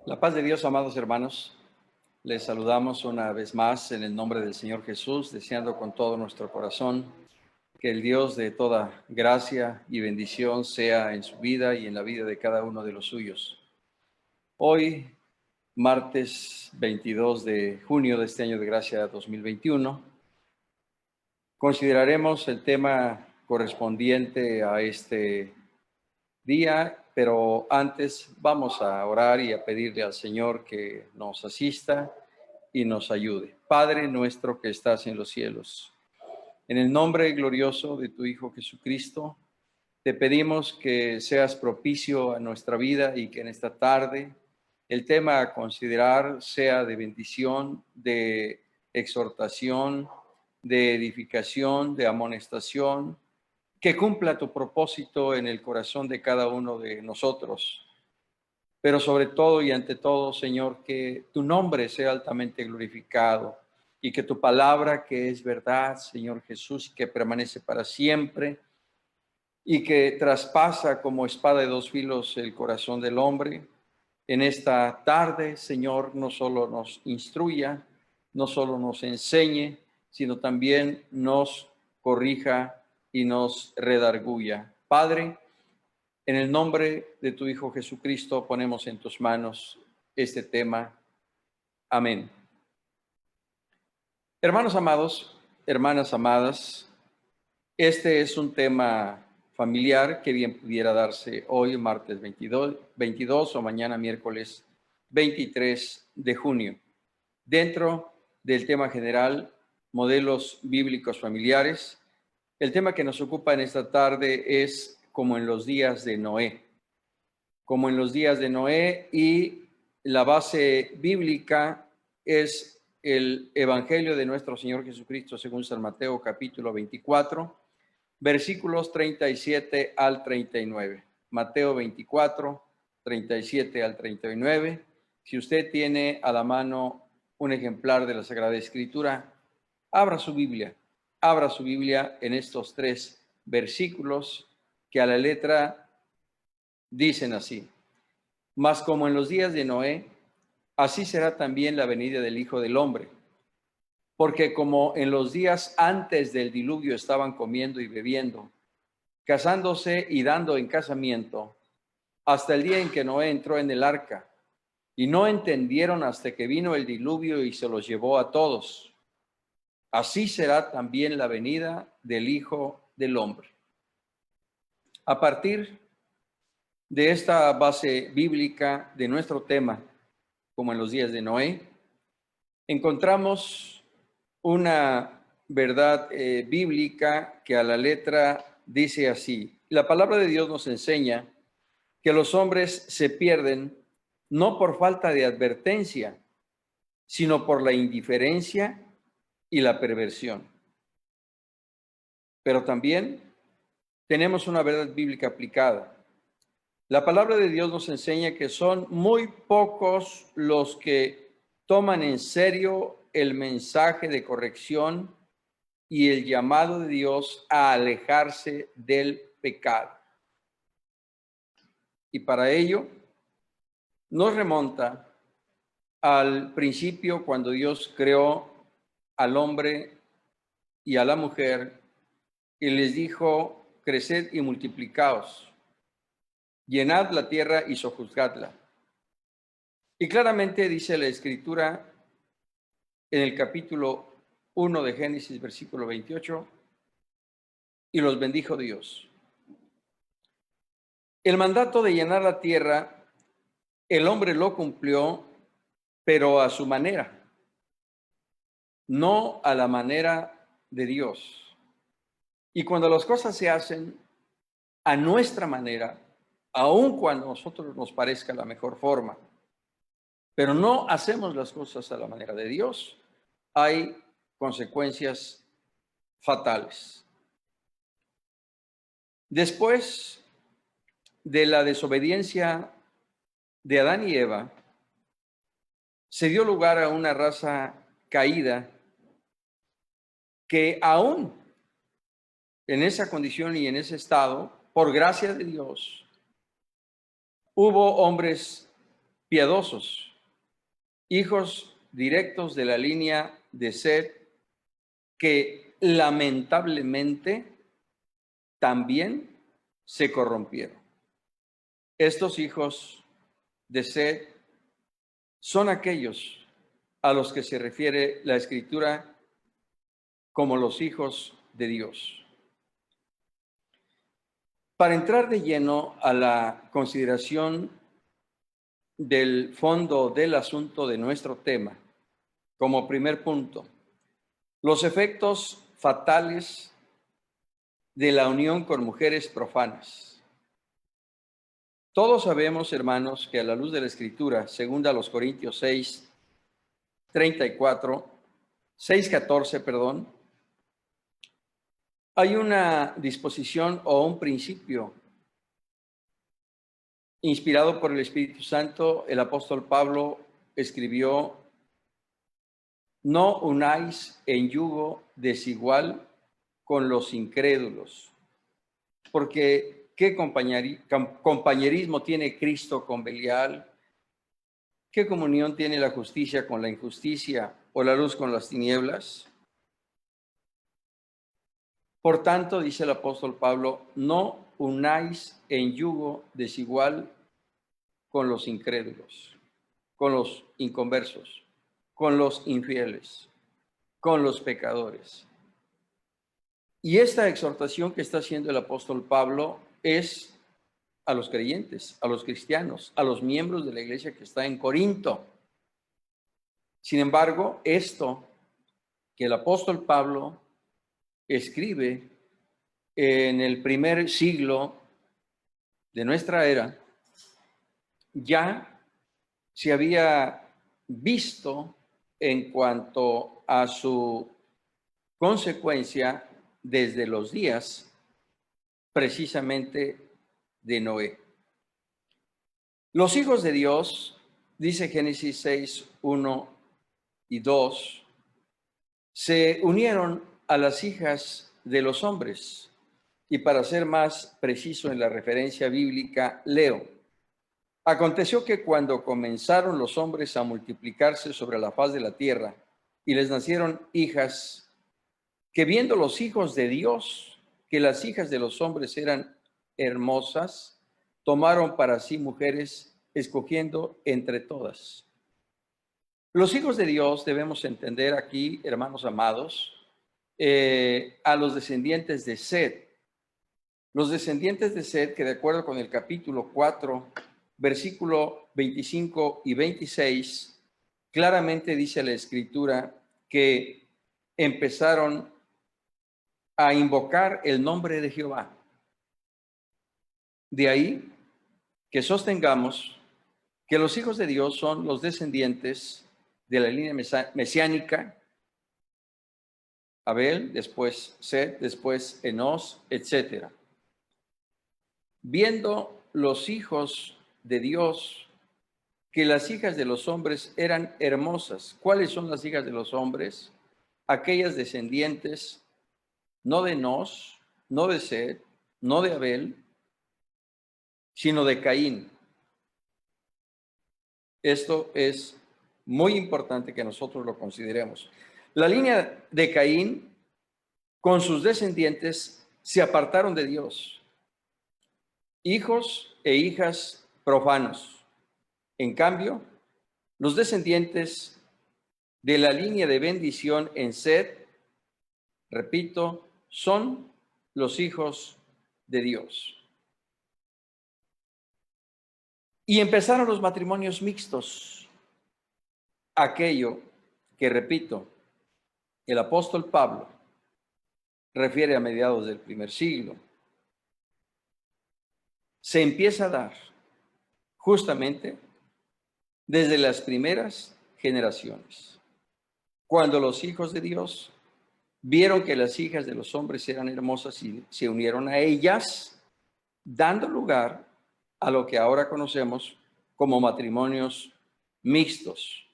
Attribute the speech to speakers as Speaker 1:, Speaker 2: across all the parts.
Speaker 1: La paz de Dios, amados hermanos, les saludamos una vez más en el nombre del Señor Jesús, deseando con todo nuestro corazón que el Dios de toda gracia y bendición sea en su vida y en la vida de cada uno de los suyos. Hoy, martes 22 de junio de este año de gracia 2021, consideraremos el tema correspondiente a este día, pero antes vamos a orar y a pedirle al Señor que nos asista y nos ayude. Padre nuestro que estás en los cielos, en el nombre glorioso de tu Hijo Jesucristo, te pedimos que seas propicio a nuestra vida y que en esta tarde el tema a considerar sea de bendición, de exhortación, de edificación, de amonestación, que cumpla tu propósito en el corazón de cada uno de nosotros. Pero sobre todo y ante todo, Señor, que tu nombre sea altamente glorificado y que tu palabra, que es verdad, Señor Jesús, que permanece para siempre y que traspasa como espada de dos filos el corazón del hombre, en esta tarde, Señor, no solo nos instruya, no solo nos enseñe, sino también nos corrija y nos redarguya. Padre, en el nombre de tu Hijo Jesucristo ponemos en tus manos este tema. Amén. Hermanos amados, hermanas amadas, este es un tema familiar que bien pudiera darse hoy, martes 22 o mañana, miércoles 23 de junio. Dentro del tema general, modelos bíblicos familiares, el tema que nos ocupa en esta tarde es como en los días de Noé. Como en los días de Noé, y la base bíblica es el Evangelio de nuestro Señor Jesucristo según San Mateo capítulo 24, versículos 37 al 39. Mateo 24, 37 al 39. Si usted tiene a la mano un ejemplar de la Sagrada Escritura, abra su Biblia en estos tres versículos que a la letra dicen así: mas como en los días de Noé, así será también la venida del Hijo del Hombre. Porque como en los días antes del diluvio estaban comiendo y bebiendo, casándose y dando en casamiento, hasta el día en que Noé entró en el arca, y no entendieron hasta que vino el diluvio y se los llevó a todos. Así será también la venida del Hijo del Hombre. A partir de esta base bíblica de nuestro tema, como en los días de Noé, encontramos una verdad bíblica que a la letra dice así. La palabra de Dios nos enseña que los hombres se pierden no por falta de advertencia, sino por la indiferencia y la perversión. Pero también tenemos una verdad bíblica aplicada. La palabra de Dios nos enseña que son muy pocos los que toman en serio el mensaje de corrección y el llamado de Dios a alejarse del pecado. Y para ello nos remonta al principio, cuando Dios creó al hombre y a la mujer y les dijo: creced y multiplicaos, llenad la tierra y sojuzgadla. Y claramente dice la Escritura en el capítulo 1 de Génesis, versículo 28, y los bendijo Dios. El mandato de llenar la tierra, el hombre lo cumplió, pero a su manera, no a la manera de Dios. Y cuando las cosas se hacen a nuestra manera, aun cuando a nosotros nos parezca la mejor forma, pero no hacemos las cosas a la manera de Dios, hay consecuencias fatales. Después de la desobediencia de Adán y Eva, se dio lugar a una raza caída que aún en esa condición y en ese estado, por gracia de Dios, hubo hombres piadosos, hijos directos de la línea de Set, que lamentablemente también se corrompieron. Estos hijos de Set son aquellos a los que se refiere la Escritura como los hijos de Dios. Para entrar de lleno a la consideración del fondo del asunto de nuestro tema, como primer punto, los efectos fatales de la unión con mujeres profanas. Todos sabemos, hermanos, que a la luz de la Escritura, según a los Corintios 6:14, hay una disposición o un principio inspirado por el Espíritu Santo. El apóstol Pablo escribió: no unáis en yugo desigual con los incrédulos, porque ¿qué compañerismo tiene Cristo con Belial? ¿Qué comunión tiene la justicia con la injusticia o la luz con las tinieblas? Por tanto, dice el apóstol Pablo, no unáis en yugo desigual con los incrédulos, con los inconversos, con los infieles, con los pecadores. Y esta exhortación que está haciendo el apóstol Pablo es a los creyentes, a los cristianos, a los miembros de la iglesia que está en Corinto. Sin embargo, esto que el apóstol Pablo escribe en el primer siglo de nuestra era, ya se había visto en cuanto a su consecuencia desde los días precisamente de Noé. Los hijos de Dios, dice Génesis 6:1 y 2, se unieron a las hijas de los hombres. Y para ser más preciso en la referencia bíblica, leo: aconteció que cuando comenzaron los hombres a multiplicarse sobre la faz de la tierra y les nacieron hijas, que viendo los hijos de Dios que las hijas de los hombres eran hermosas, tomaron para sí mujeres, escogiendo entre todas. Los hijos de Dios debemos entender aquí, hermanos amados, a los descendientes de Set. Los descendientes de Set, que de acuerdo con el capítulo 4, versículo 25 y 26, claramente dice la Escritura que empezaron a invocar el nombre de Jehová. De ahí que sostengamos que los hijos de Dios son los descendientes de la línea mesiánica: Abel, después Set, después Enos, etc. Viendo los hijos de Dios que las hijas de los hombres eran hermosas. ¿Cuáles son las hijas de los hombres? Aquellas descendientes no de Enos, no de Set, no de Abel, sino de Caín. Esto es muy importante que nosotros lo consideremos. La línea de Caín, con sus descendientes, se apartaron de Dios. Hijos e hijas profanos. En cambio, los descendientes de la línea de bendición en Set, repito, son los hijos de Dios. Y empezaron los matrimonios mixtos, aquello que, repito, el apóstol Pablo refiere a mediados del primer siglo. Se empieza a dar justamente desde las primeras generaciones, cuando los hijos de Dios vieron que las hijas de los hombres eran hermosas y se unieron a ellas, dando lugar a lo que ahora conocemos como matrimonios mixtos.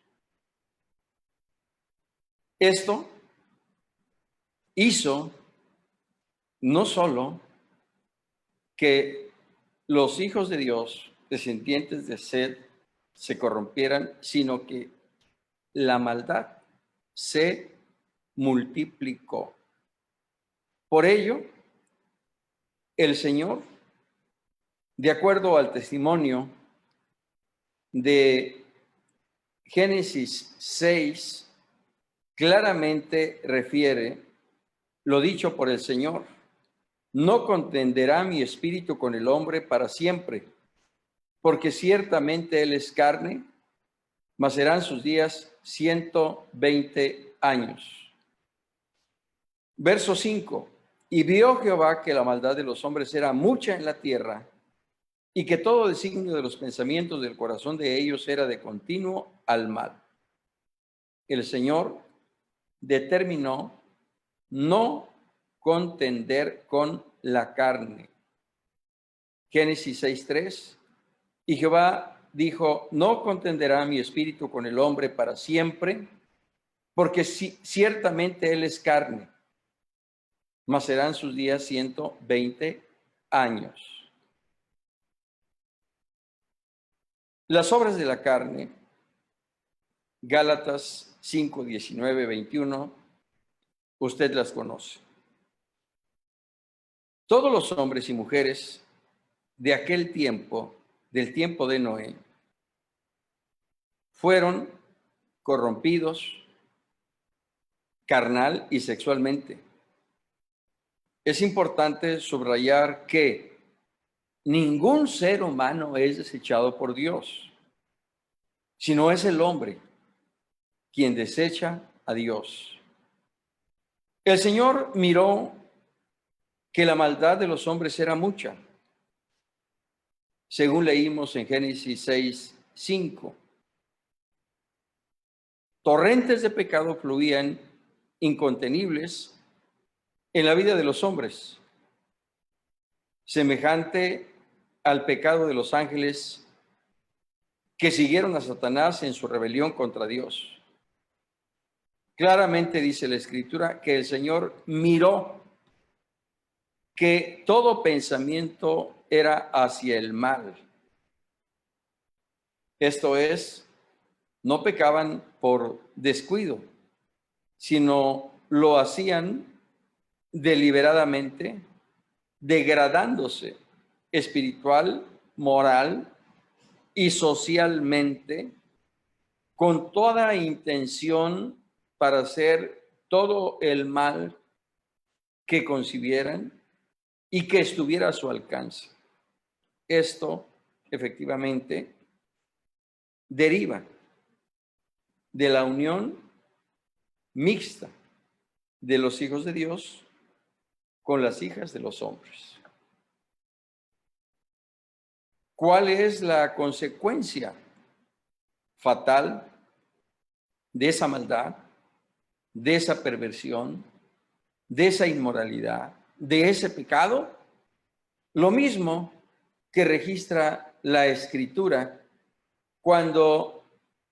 Speaker 1: Esto hizo no solo que los hijos de Dios, descendientes de Set, se corrompieran, sino que la maldad se multiplicó. Por ello, el Señor, de acuerdo al testimonio de Génesis 6, claramente refiere lo dicho por el Señor: no contenderá mi espíritu con el hombre para siempre, porque ciertamente él es carne, mas serán sus días 120 años. Verso 5. Y vio Jehová que la maldad de los hombres era mucha en la tierra, y que todo designio de los pensamientos del corazón de ellos era de continuo al mal. El Señor determinó no contender con la carne. Génesis 6:3. Y Jehová dijo: no contenderá mi espíritu con el hombre para siempre, porque ciertamente él es carne, mas serán sus días 120 años. Las obras de la carne, Gálatas 5, 19, 21, usted las conoce. Todos los hombres y mujeres de aquel tiempo, del tiempo de Noé, fueron corrompidos carnal y sexualmente. Es importante subrayar que ningún ser humano es desechado por Dios, sino es el hombre quien desecha a Dios. El Señor miró que la maldad de los hombres era mucha, según leímos en Génesis 6, 5. Torrentes de pecado fluían incontenibles en la vida de los hombres, semejante al pecado de los ángeles que siguieron a Satanás en su rebelión contra Dios. Claramente dice la Escritura que el Señor miró que todo pensamiento era hacia el mal. Esto es, no pecaban por descuido, sino lo hacían deliberadamente, degradándose espiritual, moral y socialmente, con toda intención para hacer todo el mal que concibieran y que estuviera a su alcance. Esto, efectivamente, deriva de la unión mixta de los hijos de Dios con las hijas de los hombres. ¿Cuál es la consecuencia fatal de esa maldad, de esa perversión, de esa inmoralidad, de ese pecado? Lo mismo que registra la Escritura cuando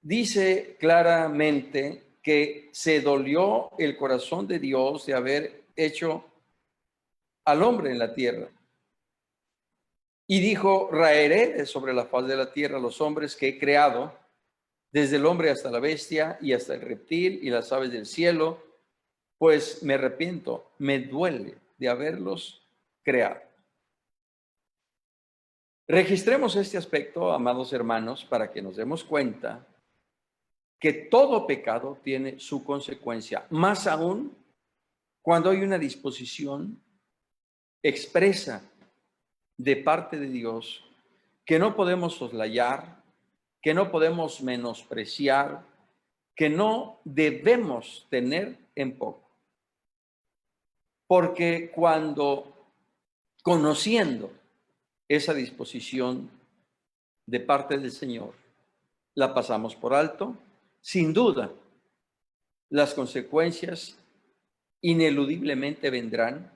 Speaker 1: dice claramente que se dolió el corazón de Dios de haber hecho al hombre en la tierra. Y dijo: raeré de sobre la faz de la tierra los hombres que he creado, desde el hombre hasta la bestia y hasta el reptil y las aves del cielo, pues me arrepiento, me duele de haberlos creado. Registremos este aspecto, amados hermanos, para que nos demos cuenta que todo pecado tiene su consecuencia, más aún cuando hay una disposición expresa de parte de Dios que no podemos soslayar, que no podemos menospreciar, que no debemos tener en poco. Porque cuando, conociendo esa disposición de parte del Señor, la pasamos por alto, sin duda, las consecuencias ineludiblemente vendrán,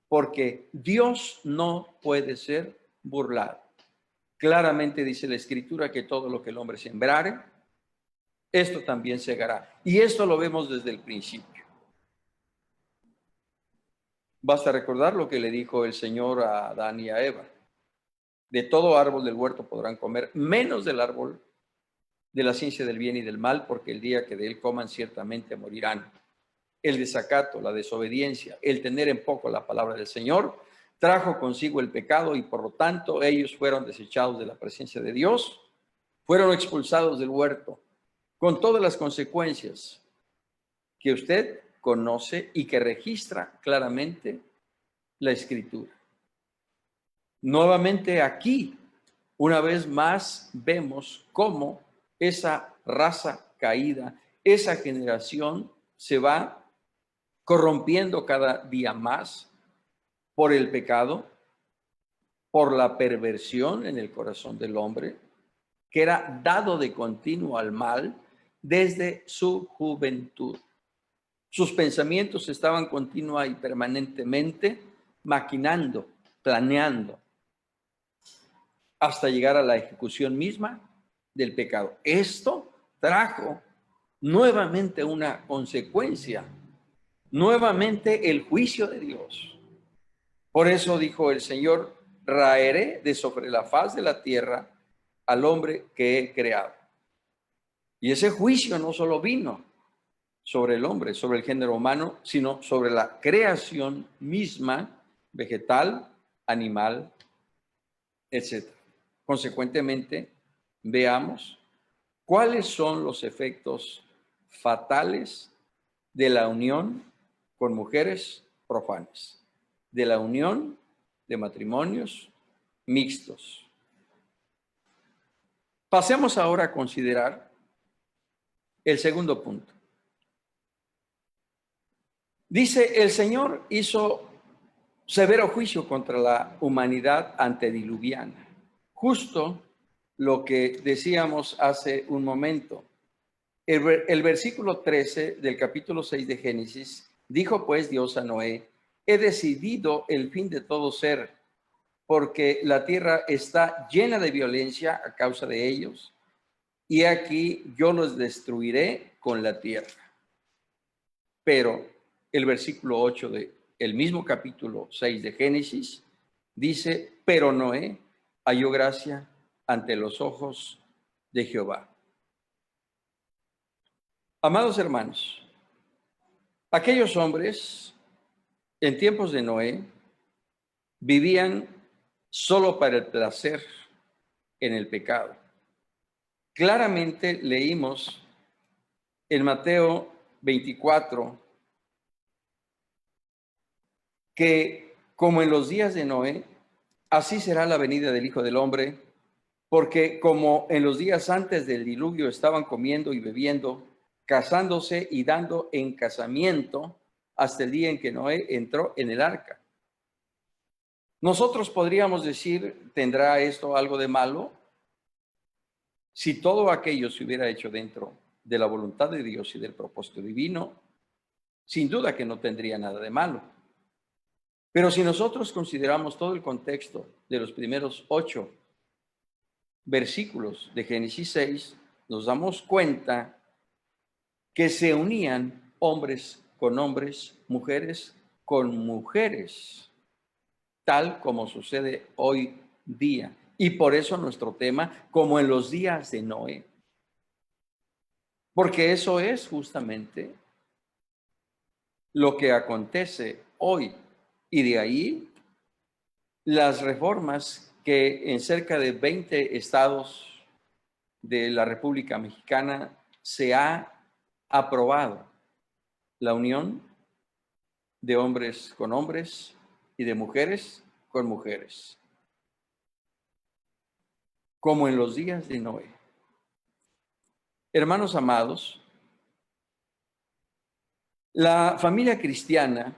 Speaker 1: porque Dios no puede ser burlado. Claramente dice la Escritura que todo lo que el hombre sembrare, esto también segará. Y esto lo vemos desde el principio. Basta recordar lo que le dijo el Señor a Adán y a Eva: de todo árbol del huerto podrán comer, menos del árbol de la ciencia del bien y del mal, porque el día que de él coman ciertamente morirán. El desacato, la desobediencia, el tener en poco la palabra del Señor, trajo consigo el pecado y por lo tanto ellos fueron desechados de la presencia de Dios, fueron expulsados del huerto, con todas las consecuencias que usted conoce y que registra claramente la Escritura. Nuevamente aquí, una vez más, vemos cómo esa raza caída, esa generación se va corrompiendo cada día más por el pecado, por la perversión en el corazón del hombre, que era dado de continuo al mal desde su juventud. Sus pensamientos estaban continua y permanentemente maquinando, planeando, hasta llegar a la ejecución misma del pecado. Esto trajo nuevamente una consecuencia, nuevamente el juicio de Dios. Por eso dijo el Señor, raeré de sobre la faz de la tierra al hombre que he creado. Y ese juicio no solo vino sobre el hombre, sobre el género humano, sino sobre la creación misma, vegetal, animal, etc. Consecuentemente, veamos cuáles son los efectos fatales de la unión con mujeres profanas, de la unión de matrimonios mixtos. Pasemos ahora a considerar el segundo punto. Dice, el Señor hizo severo juicio contra la humanidad antediluviana. Justo lo que decíamos hace un momento. El versículo 13 del capítulo 6 de Génesis, dijo pues Dios a Noé, he decidido el fin de todo ser, porque la tierra está llena de violencia a causa de ellos, y aquí yo los destruiré con la tierra. Pero el versículo 8 de el mismo capítulo 6 de Génesis dice, pero Noé halló gracia ante los ojos de Jehová. Amados hermanos, aquellos hombres en tiempos de Noé vivían solo para el placer en el pecado. Claramente leímos en Mateo 24 que como en los días de Noé, así será la venida del Hijo del Hombre, porque como en los días antes del diluvio estaban comiendo y bebiendo, casándose y dando en casamiento hasta el día en que Noé entró en el arca. Nosotros podríamos decir, ¿tendrá esto algo de malo? Si todo aquello se hubiera hecho dentro de la voluntad de Dios y del propósito divino, sin duda que no tendría nada de malo. Pero si nosotros consideramos todo el contexto de los primeros 8 versículos de Génesis 6, nos damos cuenta que se unían hombres con hombres, mujeres con mujeres, tal como sucede hoy día. Y por eso nuestro tema, como en los días de Noé. Porque eso es justamente lo que acontece hoy. Y de ahí las reformas que en cerca de 20 estados de la República Mexicana se ha aprobado la unión de hombres con hombres y de mujeres con mujeres, como en los días de Noé. Hermanos amados, la familia cristiana,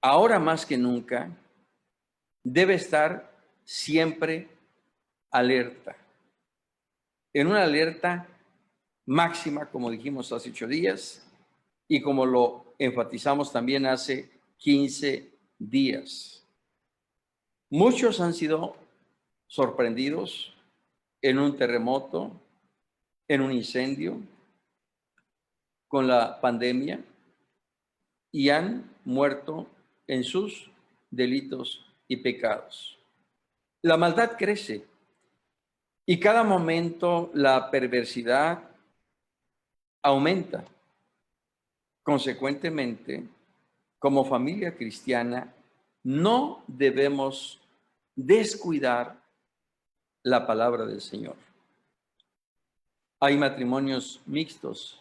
Speaker 1: ahora más que nunca, debe estar siempre alerta, en una alerta máxima, como dijimos hace 8 días, y como lo enfatizamos también hace 15 días. Muchos han sido sorprendidos en un terremoto, en un incendio, con la pandemia, y han muerto en sus delitos y pecados. La maldad crece Y cada momento la perversidad aumenta. Consecuentemente, como familia cristiana, no debemos descuidar la palabra del Señor. Hay matrimonios mixtos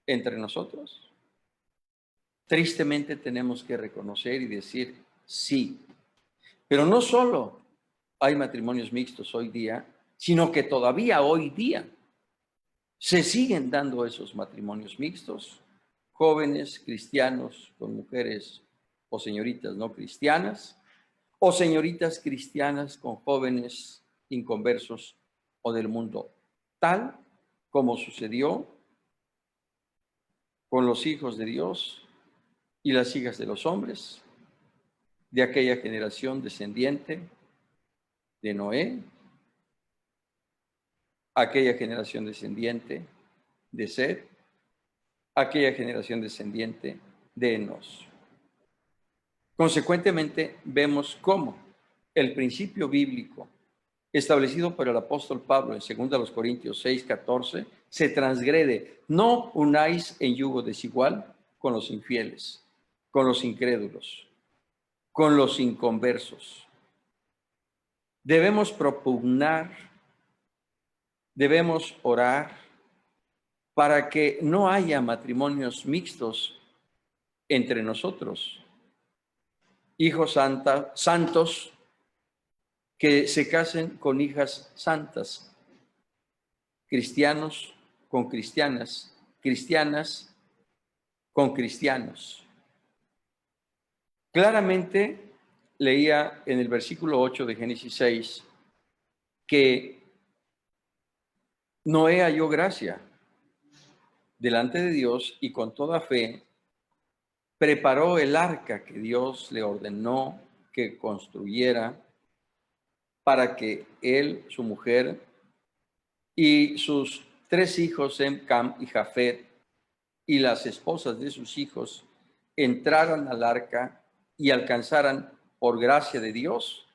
Speaker 1: entre nosotros. Tristemente tenemos que reconocer y decir sí. Pero no solo hay matrimonios mixtos hoy día, sino que todavía hoy día se siguen dando esos matrimonios mixtos, jóvenes cristianos con mujeres o señoritas no cristianas, o señoritas cristianas con jóvenes inconversos o del mundo, tal como sucedió con los hijos de Dios y las hijas de los hombres de aquella generación descendiente de Noé, aquella generación descendiente de Set, aquella generación descendiente de Enos. Consecuentemente, vemos cómo el principio bíblico establecido por el apóstol Pablo en 2 Corintios 6:14 se transgrede. No unáis en yugo desigual con los infieles, con los incrédulos, con los inconversos. Debemos propugnar, debemos orar para que no haya matrimonios mixtos entre nosotros. Hijos santos que se casen con hijas santas, cristianos con cristianas, cristianas con cristianos. Claramente leía en el versículo 8 de Génesis 6 que Noé halló gracia delante de Dios y con toda fe preparó el arca que Dios le ordenó que construyera para que él, su mujer y sus 3 hijos, Sem, Cam y Jafet, y las esposas de sus hijos entraran al arca y alcanzaran, por gracia de Dios,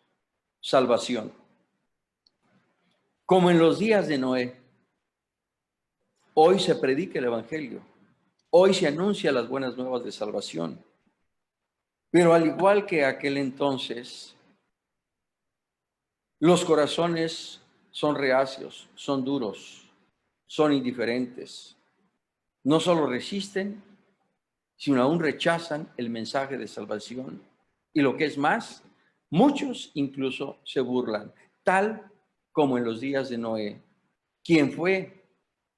Speaker 1: salvación. Como en los días de Noé, hoy se predica el Evangelio, hoy se anuncia las buenas nuevas de salvación. Pero al igual que aquel entonces, los corazones son reacios, son duros, son indiferentes. No solo resisten, sino aún rechazan el mensaje de salvación. Y lo que es más, muchos incluso se burlan, tal como en los días de Noé, quien fue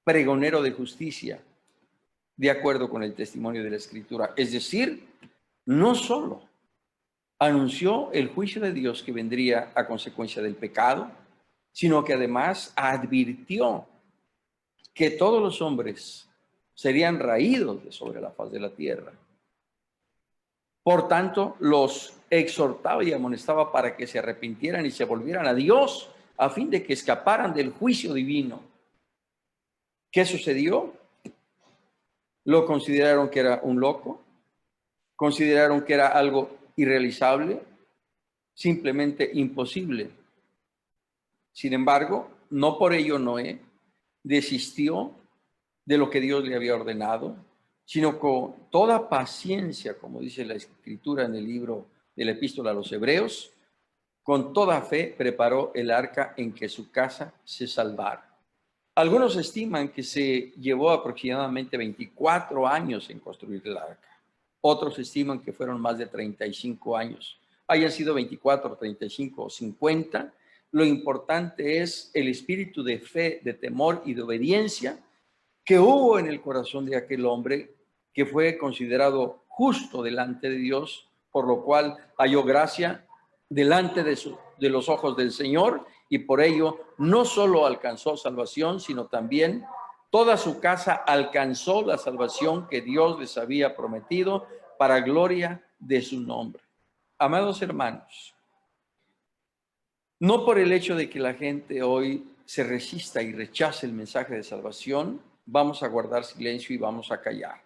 Speaker 1: pregonero de justicia, de acuerdo con el testimonio de la Escritura. Es decir, no solo anunció el juicio de Dios que vendría a consecuencia del pecado, sino que además advirtió que todos los hombres serían raídos de sobre la faz de la tierra. Por tanto, los exhortaba y amonestaba para que se arrepintieran y se volvieran a Dios a fin de que escaparan del juicio divino. ¿Qué sucedió? Lo consideraron que era un loco, consideraron que era algo irrealizable, simplemente imposible. Sin embargo, no por ello Noé desistió de lo que Dios le había ordenado, sino con toda paciencia, como dice la Escritura en el libro de la Epístola a los Hebreos, con toda fe preparó el arca en que su casa se salvara. Algunos estiman que se llevó aproximadamente 24 años en construir el arca. Otros estiman que fueron más de 35 años. Hayan sido 24, 35 o 50, lo importante es el espíritu de fe, de temor y de obediencia que hubo en el corazón de aquel hombre que fue considerado justo delante de Dios, por lo cual halló gracia delante de los ojos del Señor, y por ello no solo alcanzó salvación, sino también toda su casa alcanzó la salvación que Dios les había prometido para gloria de su nombre. Amados hermanos, no por el hecho de que la gente hoy se resista y rechace el mensaje de salvación, vamos a guardar silencio y vamos a callar.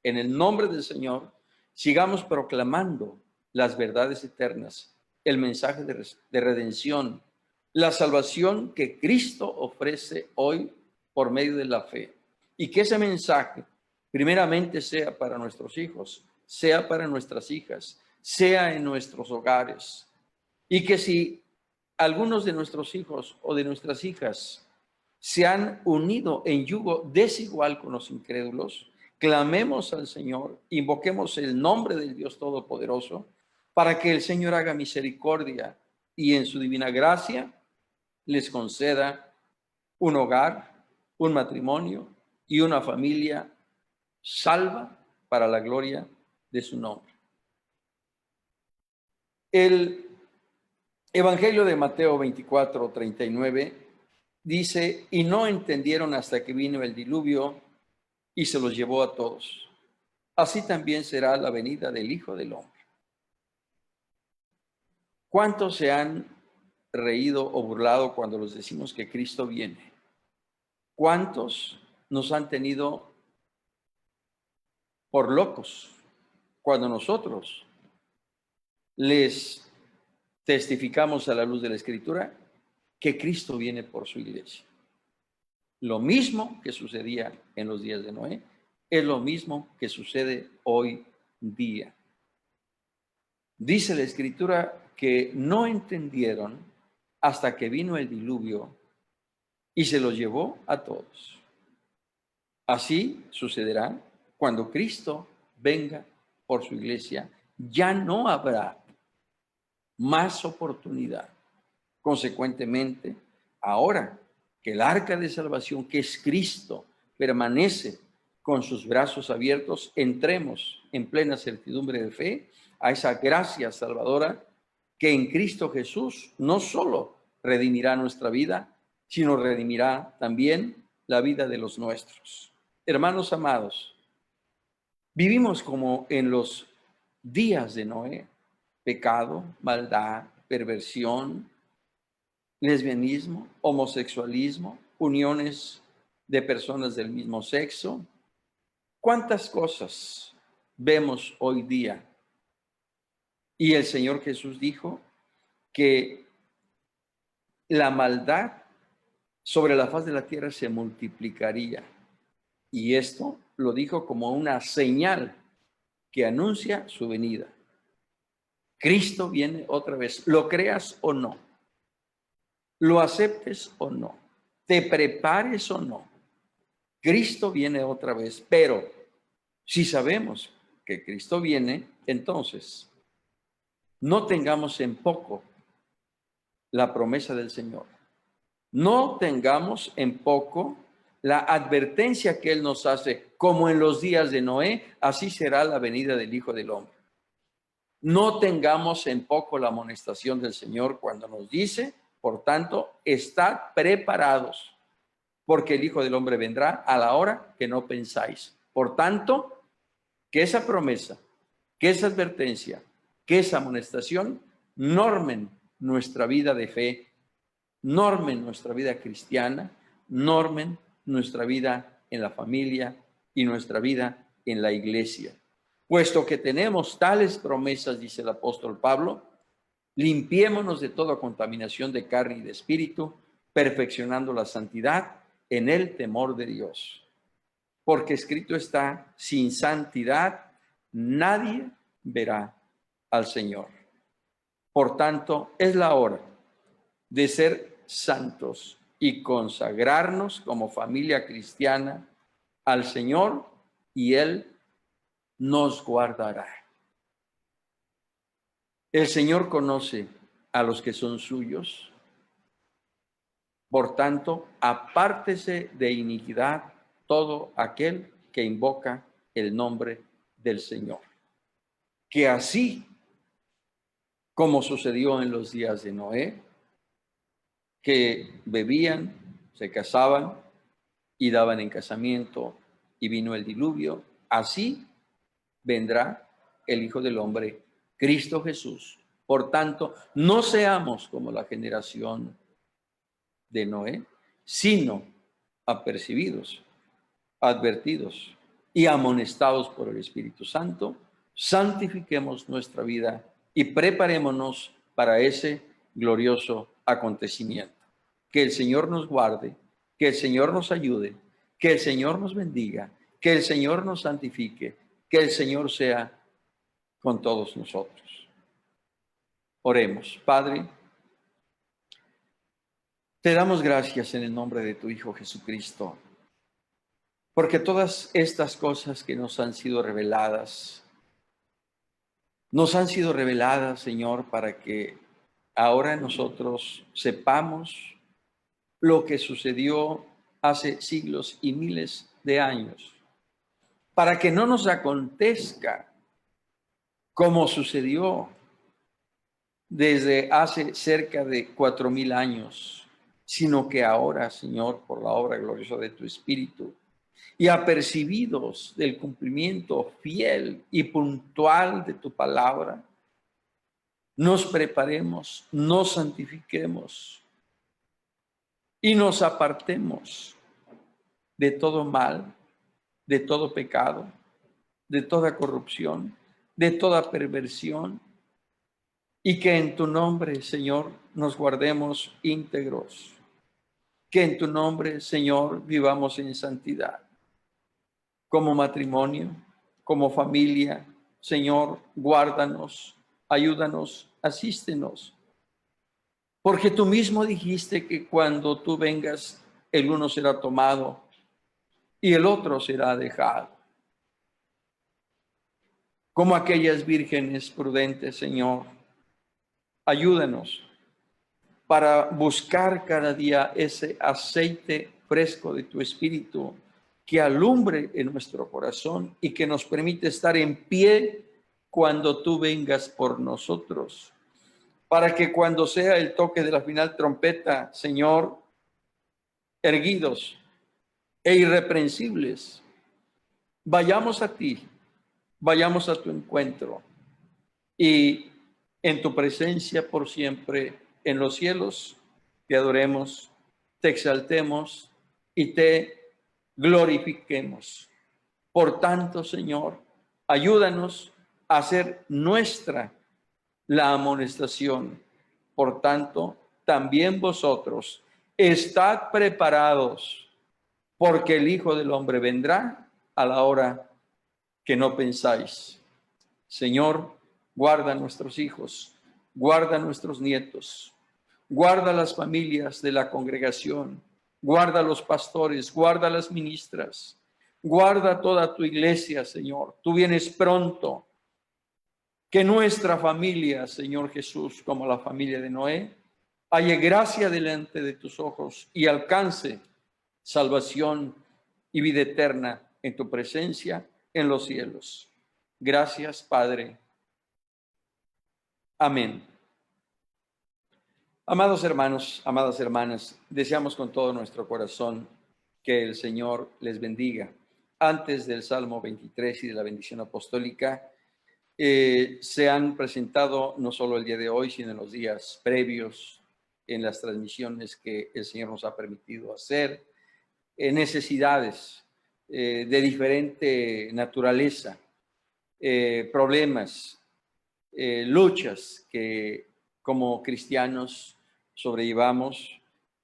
Speaker 1: En el nombre del Señor, sigamos proclamando las verdades eternas, el mensaje de redención, la salvación que Cristo ofrece hoy por medio de la fe. Y que ese mensaje primeramente sea para nuestros hijos, sea para nuestras hijas, sea en nuestros hogares. Y que si algunos de nuestros hijos o de nuestras hijas se han unido en yugo desigual con los incrédulos, clamemos al Señor, invoquemos el nombre del Dios Todopoderoso para que el Señor haga misericordia y en su divina gracia les conceda un hogar, un matrimonio y una familia salva para la gloria de su nombre. El Evangelio de Mateo 24:39 dice, y no entendieron hasta que vino el diluvio y se los llevó a todos. Así también será la venida del Hijo del Hombre. ¿Cuántos se han reído o burlado cuando les decimos que Cristo viene? ¿Cuántos nos han tenido por locos cuando nosotros les testificamos a la luz de la Escritura que Cristo viene por su iglesia? Lo mismo que sucedía en los días de Noé, es lo mismo que sucede hoy día. Dice la Escritura que no entendieron hasta que vino el diluvio y se los llevó a todos. Así sucederá cuando Cristo venga por su iglesia. Ya no habrá más oportunidad. Consecuentemente, ahora que el arca de salvación, que es Cristo, permanece con sus brazos abiertos, entremos en plena certidumbre de fe a esa gracia salvadora que en Cristo Jesús no solo redimirá nuestra vida, sino redimirá también la vida de los nuestros. Hermanos amados, vivimos como en los días de Noé: pecado, maldad, perversión, lesbianismo, homosexualismo, uniones de personas del mismo sexo. ¿Cuántas cosas vemos hoy día? Y el Señor Jesús dijo que la maldad sobre la faz de la tierra se multiplicaría. Y esto lo dijo como una señal que anuncia su venida. Cristo viene otra vez, lo creas o no, lo aceptes o no, te prepares o no. Cristo viene otra vez, pero si sabemos que Cristo viene, entonces no tengamos en poco la promesa del Señor. No tengamos en poco la advertencia que Él nos hace, como en los días de Noé, así será la venida del Hijo del Hombre. No tengamos en poco la amonestación del Señor cuando nos dice, por tanto, estad preparados, porque el Hijo del Hombre vendrá a la hora que no pensáis. Por tanto, que esa promesa, que esa advertencia, que esa amonestación normen nuestra vida de fe, normen nuestra vida cristiana, normen nuestra vida en la familia y nuestra vida en la iglesia. Puesto que tenemos tales promesas, dice el apóstol Pablo, limpiémonos de toda contaminación de carne y de espíritu, perfeccionando la santidad en el temor de Dios. Porque escrito está, sin santidad nadie verá al Señor. Por tanto, es la hora de ser santos y consagrarnos como familia cristiana al Señor, y Él nos guardará. El Señor conoce a los que son suyos. Por tanto, apártese de iniquidad todo aquel que invoca el nombre del Señor. Que así como sucedió en los días de Noé, que bebían, se casaban y daban en casamiento y vino el diluvio, así vendrá el Hijo del Hombre, Cristo Jesús. Por tanto, no seamos como la generación de Noé, sino apercibidos, advertidos y amonestados por el Espíritu Santo, santifiquemos nuestra vida y preparémonos para ese glorioso acontecimiento. Que el Señor nos guarde, que el Señor nos ayude, que el Señor nos bendiga, que el Señor nos santifique, que el Señor sea con todos nosotros. Oremos. Padre, te damos gracias en el nombre de tu Hijo Jesucristo, porque todas estas cosas que nos han sido reveladas, Señor, para que ahora nosotros sepamos lo que sucedió hace siglos y miles de años, para que no nos acontezca como sucedió desde hace cerca de 4000 años, sino que ahora, Señor, por la obra gloriosa de tu Espíritu, y apercibidos del cumplimiento fiel y puntual de tu palabra, nos preparemos, nos santifiquemos y nos apartemos de todo mal, de todo pecado, de toda corrupción, de toda perversión, y que en tu nombre, Señor, nos guardemos íntegros, que en tu nombre, Señor, vivamos en santidad, como matrimonio, como familia. Señor, guárdanos, ayúdanos, asístenos, porque tú mismo dijiste que cuando tú vengas, el uno será tomado y el otro será dejado. Como aquellas vírgenes prudentes, Señor, ayúdanos para buscar cada día ese aceite fresco de tu Espíritu que alumbre en nuestro corazón y que nos permite estar en pie cuando tú vengas por nosotros. Para que cuando sea el toque de la final trompeta, Señor, erguidos e irreprensibles, vayamos a ti, vayamos a tu encuentro y en tu presencia por siempre en los cielos, te adoremos, te exaltemos y te glorifiquemos. Por tanto, Señor, ayúdanos a hacer nuestra la amonestación. Por tanto, también vosotros estad preparados, porque el Hijo del Hombre vendrá a la hora que no pensáis. Señor, guarda a nuestros hijos, guarda a nuestros nietos, guarda a las familias de la congregación, guarda a los pastores, guarda a las ministras, guarda toda tu iglesia, Señor. Tú vienes pronto. Que nuestra familia, Señor Jesús, como la familia de Noé, halle gracia delante de tus ojos y alcance salvación y vida eterna en tu presencia en los cielos. Gracias, Padre. Amén. Amados hermanos, amadas hermanas, deseamos con todo nuestro corazón que el Señor les bendiga. Antes del Salmo 23 y de la bendición apostólica, se han presentado no solo el día de hoy, sino en los días previos, en las transmisiones que el Señor nos ha permitido hacer, necesidades de diferente naturaleza, problemas, luchas que como cristianos sobrellevamos,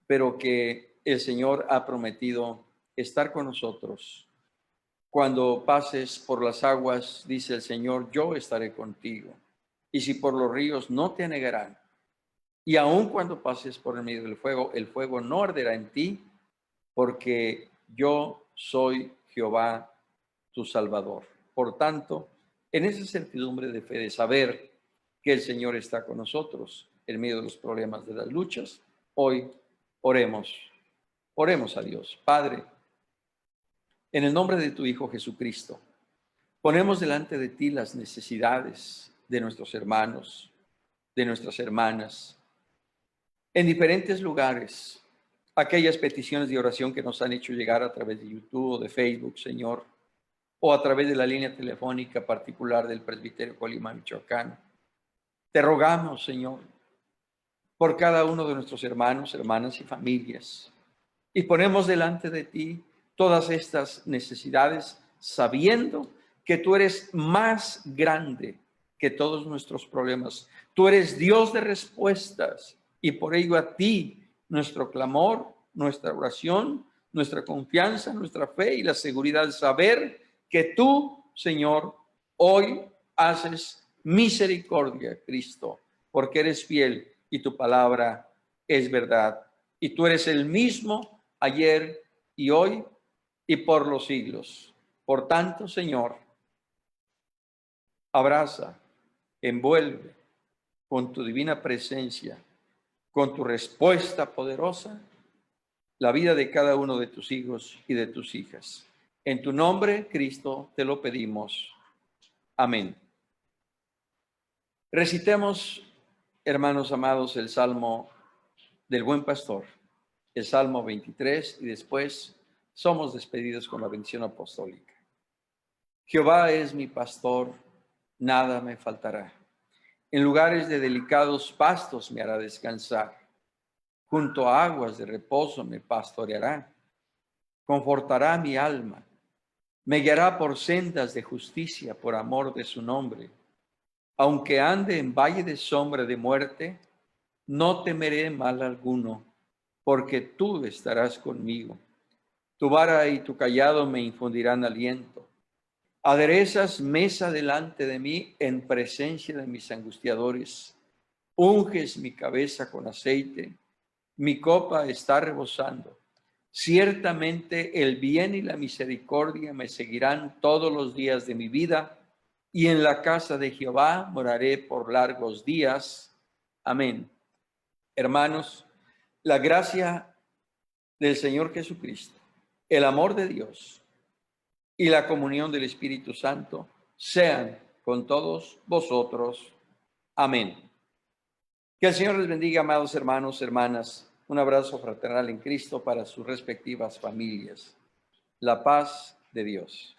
Speaker 1: pero que el Señor ha prometido estar con nosotros. Cuando pases por las aguas, dice el Señor, yo estaré contigo. Y si por los ríos, no te anegarán. Y aun cuando pases por el medio del fuego, el fuego no arderá en ti, porque yo soy Jehová, tu Salvador. Por tanto, en esa certidumbre de fe, de saber que el Señor está con nosotros en medio de los problemas, de las luchas, hoy oremos a Dios. Padre, en el nombre de tu Hijo Jesucristo, ponemos delante de ti las necesidades de nuestros hermanos, de nuestras hermanas, en diferentes lugares, aquellas peticiones de oración que nos han hecho llegar a través de YouTube o de Facebook, Señor, o a través de la línea telefónica particular del Presbiterio Colima, Michoacán. Te rogamos, Señor, por cada uno de nuestros hermanos, hermanas y familias, y ponemos delante de ti todas estas necesidades, sabiendo que tú eres más grande que todos nuestros problemas. Tú eres Dios de respuestas Y por ello a ti, nuestro clamor, nuestra oración, nuestra confianza, nuestra fe y la seguridad de saber que tú, Señor, hoy haces misericordia, Cristo, porque eres fiel y tu palabra es verdad. Y tú eres el mismo ayer y hoy y por los siglos. Por tanto, Señor, abraza, envuelve con tu divina presencia, con tu respuesta poderosa, la vida de cada uno de tus hijos y de tus hijas. En tu nombre, Cristo, te lo pedimos. Amén. Recitemos, hermanos amados, el Salmo del Buen Pastor, el Salmo 23, y después somos despedidos con la bendición apostólica. Jehová es mi pastor, nada me faltará. En lugares de delicados pastos me hará descansar. Junto a aguas de reposo me pastoreará. Confortará mi alma. Me guiará por sendas de justicia por amor de su nombre. Aunque ande en valle de sombra de muerte, no temeré mal alguno, porque tú estarás conmigo. Tu vara y tu cayado me infundirán aliento. Aderezas mesa delante de mí en presencia de mis angustiadores. Unges mi cabeza con aceite, mi copa está rebosando. Ciertamente el bien y la misericordia me seguirán todos los días de mi vida, y en la casa de Jehová moraré por largos días. Amén. Hermanos, la gracia del Señor Jesucristo, el amor de Dios y la comunión del Espíritu Santo sean con todos vosotros. Amén. Que el Señor les bendiga, amados hermanos, hermanas. Un abrazo fraternal en Cristo para sus respectivas familias. La paz de Dios.